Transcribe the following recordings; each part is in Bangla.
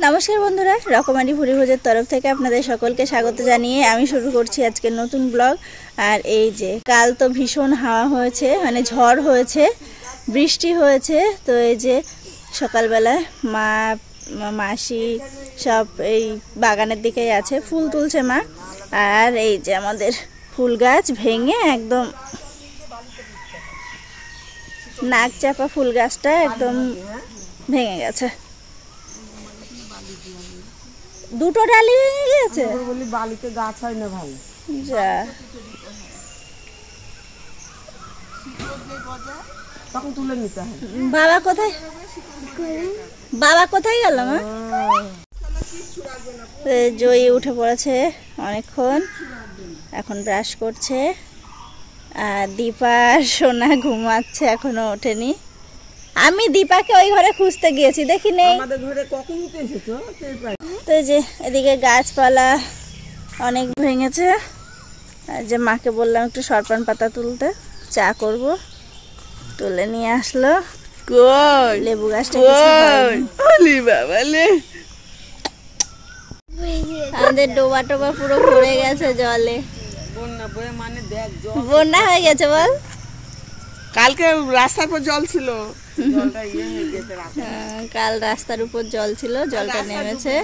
নমস্কার বন্ধুরা, রকমারি ভুরিভোজের তরফ থেকে আপনাদের সকলকে স্বাগত জানিয়ে আমি শুরু করছি আজকের নতুন ব্লগ। আর এই যে কাল তো ভীষণ হাওয়া হয়েছে, মানে ঝড় হয়েছে, বৃষ্টি হয়েছে। তো এই যে সকালবেলায় মাসি সব এই বাগানের দিকেই আছে, ফুল তুলছে মা। আর এই যে আমাদের ফুল গাছ ভেঙে একদম নাক চাপা ফুল গাছটা একদম ভেঙে গেছে, দুটো ডালি ভেঙে গিয়েছে। বলি বালিতে গাছ হয় না ভালো। যা তখন তুলে নিতে হয়। বাবা কোথায় গেল মা? জয়ী উঠে পড়েছে অনেকক্ষণ, এখন ব্রাশ করছে। আর দীপা সোনা ঘুমাচ্ছে, এখনো ওঠেনি। আমি দীপাকে ওই ঘরে খুঁজতে গিয়েছি, দেখি নেই। আমাদের ঘরে কখন উঠে এসেছো? তো যে এদিকে গাছপালা অনেক ভেঙেছে। আর যে মাকে বললাম একটু সরপান পাতা তুলতে, চা করব, তুলে নিয়ে আসলো। লেবু গাছটা আমাদের ডোবা টোবা পুরো ভরে গেছে জলে, বন্যা হয়ে গেছে। বল, কালকে রাস্তার উপর জল ছিল, কাল রাস্তার উপর জল ছিল, জলটা নেমেছে।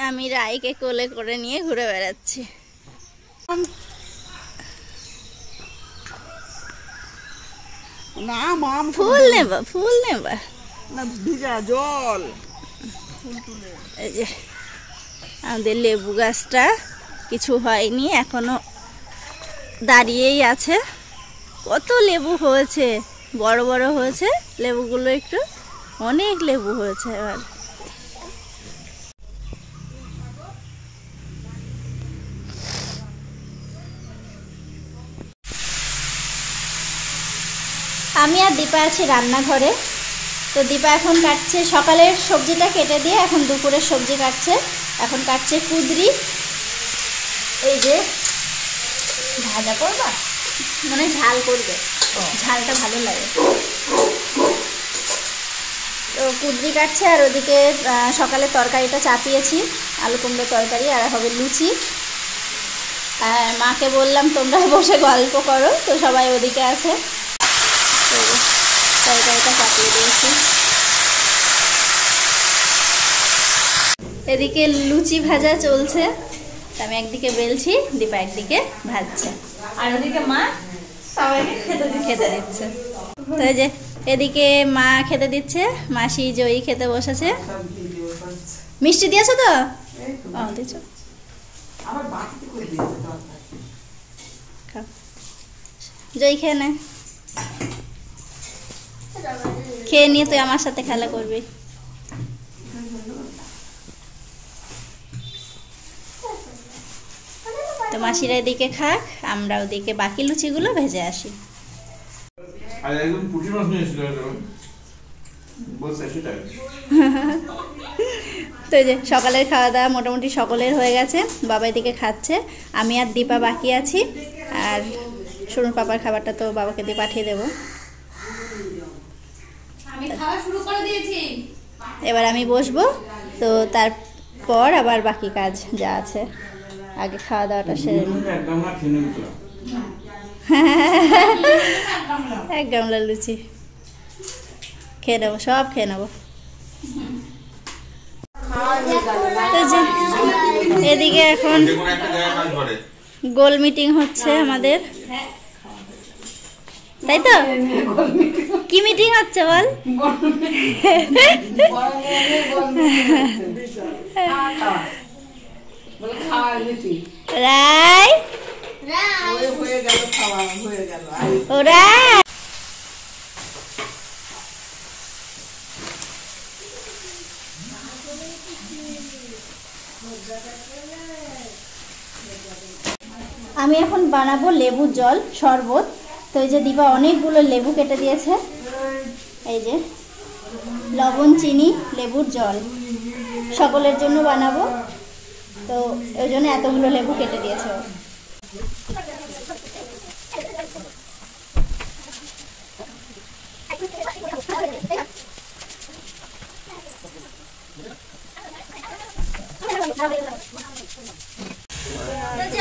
আমি রাইকে কোলে করে নিয়ে ঘুরে বেড়াচ্ছি। না মাম ফুল নেবা, ফুল নেবা না, ভিজা জল। এই যে আমাদের লেবু গাছটা কিছু হয়নি, এখনো দাঁড়িয়েই আছে। কত লেবু হয়েছে, বড় বড় হয়েছে লেবুগুলো, একটু অনেক লেবু হয়েছে। এবার আমি আর দীপা আছি রান্নাঘরে। তো দীপা এখন কাটছে, সকালের সবজিটা কেটে দিয়ে এখন দুপুরের সবজি কাটছে। এখন কাটছে কুঁদরি। এই যে ভাজা করবা, মানে ঝাল করবে, ঝালটা ভালো লাগে। তো কুঁদরি কাটছে, আর ওদিকে সকালে তরকারিটা চাপিয়েছি, আলু কুমড়ো তরকারি, আর হবে লুচি। আর মাকে বললাম তোমরা বসে গল্প করো, তো সবাই ওদিকে আছে। তরকারিটা চাপিয়ে দিয়েছি। এদিকে লুচি ভাজা চলছে, আমি একদিকে বেলছি, দীপা একদিকে ভাজছে, আর ওদিকে মা সবাইকে খেতে দিচ্ছে। তো এই যে এদিকে মা খেতে দিচ্ছে, মাসি জয়ী খেতে বসেছে। মিষ্টি দিয়েছো তো? দিয়েছো, জয়ী খেয়ে নে, খেয়ে নিয়ে তুই আমার সাথে খেলা করবি। তো মাসিরা এদিকে খাক, আমরা ওদিকে বাকি লুচিগুলো ভেজে আসি। তো যে সকালের খাওয়া দাওয়া মোটামুটি সকলের হয়ে গেছে, বাবা এদিকে খাচ্ছে, আমি আর দীপা বাকি আছি। আর শুনুন, পাপার খাবারটা তো বাবাকে দিয়ে পাঠিয়ে দেবো। এবার আমি বসবো, তো তারপর আবার বাকি কাজ যা আছে, আগে খাওয়া দাওয়াটা সেরে নিই। এক গামলা লুচি খেয়ে নেবো, সব খেয়ে নেবো। এদিকে এখন গোল মিটিং হচ্ছে আমাদের, তাই তো? কি মিটিং হচ্ছে বল? রাই ওরা আমি এখন বানাবো লেবুর জল শরবত। তো এই যে দিবা অনেকগুলো লেবু কেটে দিয়েছে, এই যে লবণ, চিনি, লেবুর জল সকলের জন্য বানাবো, তো ওই জন্য এতগুলো লেবু কেটে দিয়েছে ও।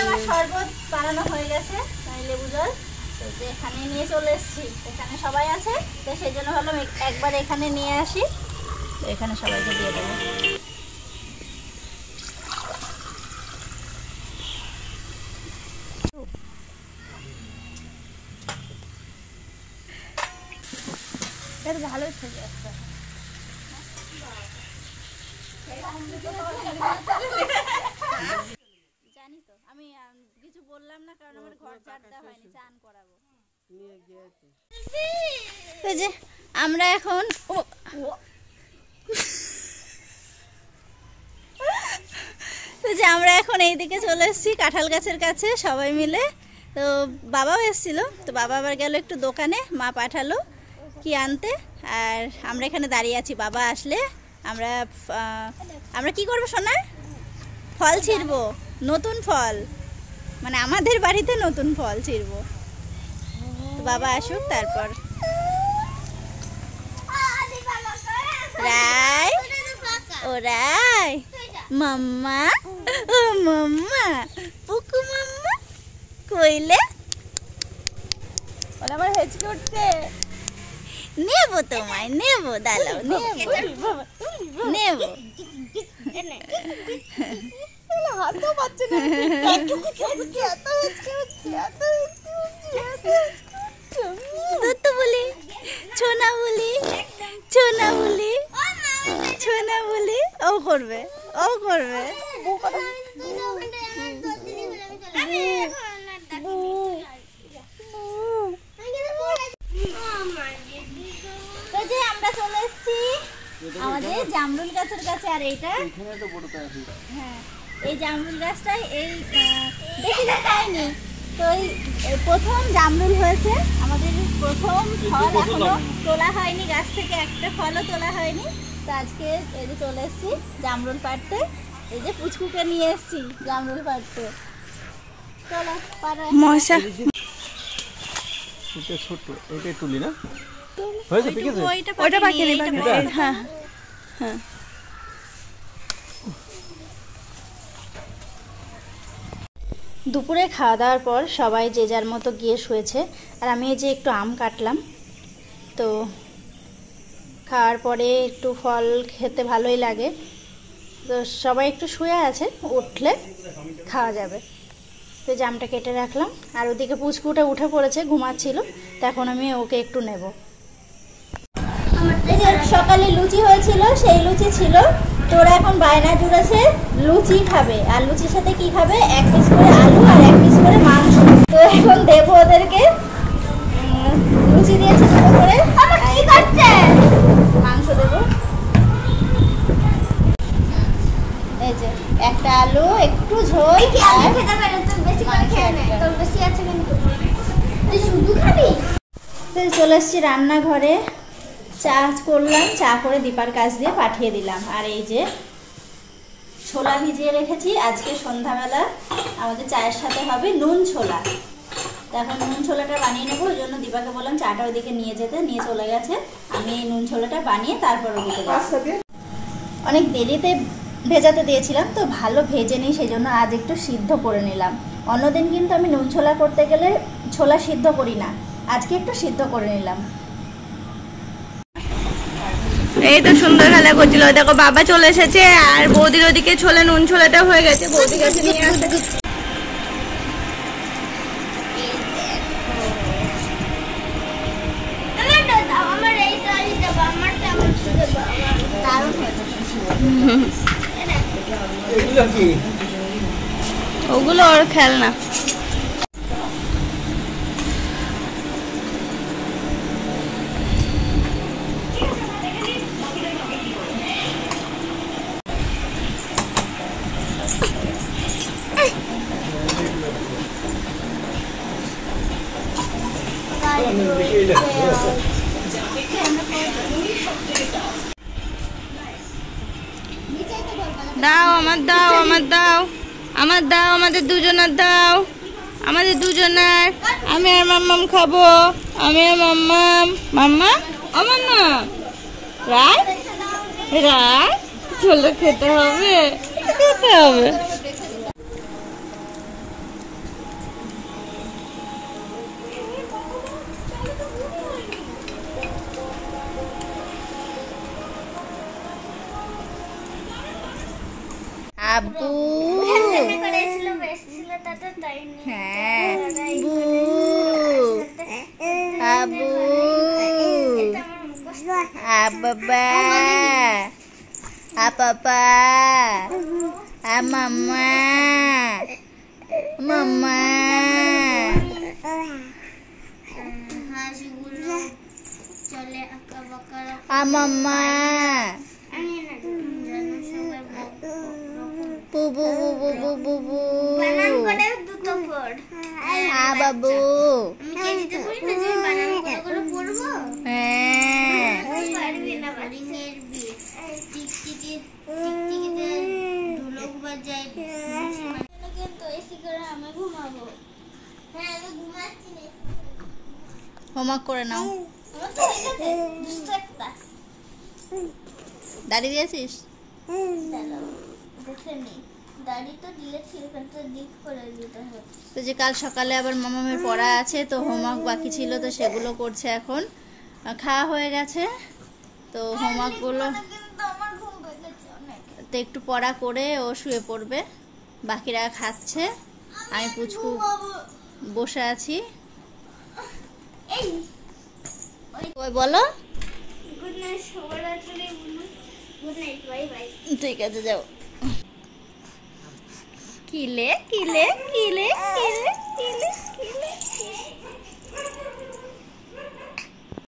আমার শরবত বানানো হয়ে গেছে, লেবু জল যে এখানে নিয়ে চলে এসেছি, এখানে সবাই আছে তো সেই জন্য ভাবলাম একবার এখানে নিয়ে আসি, এখানে সবাইকে দিয়ে দেবো। ভালোই থাকে একটা জানি তো আমি কিছু বললাম না, কারণ আমার ঘর ঝাড় দেওয়া হয়নি, চান করাবো। তো যে আমরা এখন এইদিকে চলে এসেছি কাঁঠাল গাছের কাছে সবাই মিলে। তো বাবাও এসেছিল, তো বাবা আবার গেল একটু দোকানে, মা পাঠালো কি আনতে, আর আমরা এখানে দাঁড়িয়ে আছি। বাবা আসলে আমরা কি করবো সোনা? ফল ছিঁড়বো, নতুন ফল, মানে আমাদের বাড়িতে নতুন ফল ছিঁড়বো। তো বাবা আসুক তারপর। রাই ও রাই, মাম্মা ও মাম্মা, পুকু মাম্মা কইলে ওরা আবার হেঁচকে উঠছে। নেবো তোমায়, নেবো, দাঁড়াও, নেবো নেবো। হাতও পাচ্ছে না, তো বলি ছোনা বলি, ছোনা বলি, ছোনা বলি, ও করবে, ও করবে। আমরা চলে এসেছি আমাদের জামরুল গাছের কাছে, আর এইটা হ্যাঁ এই জামরুল গাছটাই এই বেশি দিন হয়নি, তো এই প্রথম জামরুল হয়েছে আমাদের, প্রথম ফল এখনো তোলা হয়নি গাছ থেকে, একটা ফলও তোলা হয়নি। তো আজকে এই যে চলে এসেছি জামরুল পাড়তে, এই যে পুচকুকে নিয়ে এসেছি জামরুল পাড়তে। চলো পাড়া মশা এটা ছোট, এটা তুলি না হয়েছে, ঠিক আছে ওইটা বাকি নেই, হ্যাঁ হ্যাঁ। দুপুরে খাওয়া দাওয়ার পর সবাই যে যার মতো গিয়ে শুয়েছে, আর আমি এই যে একটু আম কাটলাম। তো খাওয়ার পরে একটু ফল খেতে ভালোই লাগে, তো সবাই একটু শুয়ে আছে, উঠলে খাওয়া যাবে। তো জামটা কেটে রাখলাম, আর ওদিকে পুচকুটা উঠে পড়েছে, ঘুমাচ্ছিল, তখন আমি ওকে একটু নেব। সকালে লুচি হয়েছিল, সেই লুচি ছিল, তো ওরা এখন বায়না জুড়েছে লুচি খাবে, আর লুচির সাথে কি খাবে, 1 পিস করে আলু আর 1 পিস করে মাংস। তো এখন দেবো ওদেরকে, লুচি দিয়েছে ছোট করে, মাংস দেবো। এই যে একটা আলু, একটু ঝোল, চলে এসছি রান্নাঘরে, চা করলাম, চা করে দীপার কাছ দিয়ে পাঠিয়ে দিলাম। আর এই যে ছোলা ভিজিয়ে রেখেছি, আজকে সন্ধ্যাবেলা আমাদের চায়ের সাথে হবে নুন ছোলা। তো এখন নুন ছোলাটা বানিয়ে নেবো, ওই জন্য দীপাকে বললাম চাটা ওইদিকে নিয়ে যেতে, নিয়ে চলে গেছে। আমি এই নুন ছোলাটা বানিয়ে তারপর ওদিকে অনেক দেরিতে ভেজাতে দিয়েছিলাম, তো ভালো ভেজে নিই, সেই জন্য আজ একটু সিদ্ধ করে নিলাম। অন্যদিন কিন্তু আমি নুন ছোলা করতে গেলে ছোলা সিদ্ধ করি না, আজকে একটু সিদ্ধ করে নিলাম। এই তো সুন্দর খেলা করছিল, দেখো বাবা চলে এসেছে, আর বৌদির ওদিকে ছোলা নুন ছোলাটা হয়ে গেছে, বৌদির কাছে নিয়ে আসে। ওগুলো ওর খেলনা। আমার দাও, আমাদের দুজনের দাও, আমাদের দুজনের। আমি আর মাম্মাম খাবো, আমি আর মাম্মাম। মাম্মাম, ও মাম্মাম, রায় রায় চলো, খেতে হবে, খেতে হবে। আব্বু হ্যাঁ বু আব্বু আব্বা আপা মাম্মা মাম্মা মাম্মা বুবু বুবু বুবু বুবু বাবু হোমওয়ার্ক করে নাও। দাঁড়িয়ে দিয়েছিস? তো যে কাল সকালে আবার মামামের পড়া আছে, তো হোমওয়ার্ক বাকি ছিল, তো সেগুলো করছে এখন। খাওয়া হয়ে গেছে, তো হোমওয়ার্কগুলো তো একটু পড়া করে ও শুয়ে পড়বে, বাকিরা খাচ্ছে, আমি পুচকু বসে আছি। ওই বলো ঠিক আছে, যাও। কিলে কিলে কিলে কিলে কিলে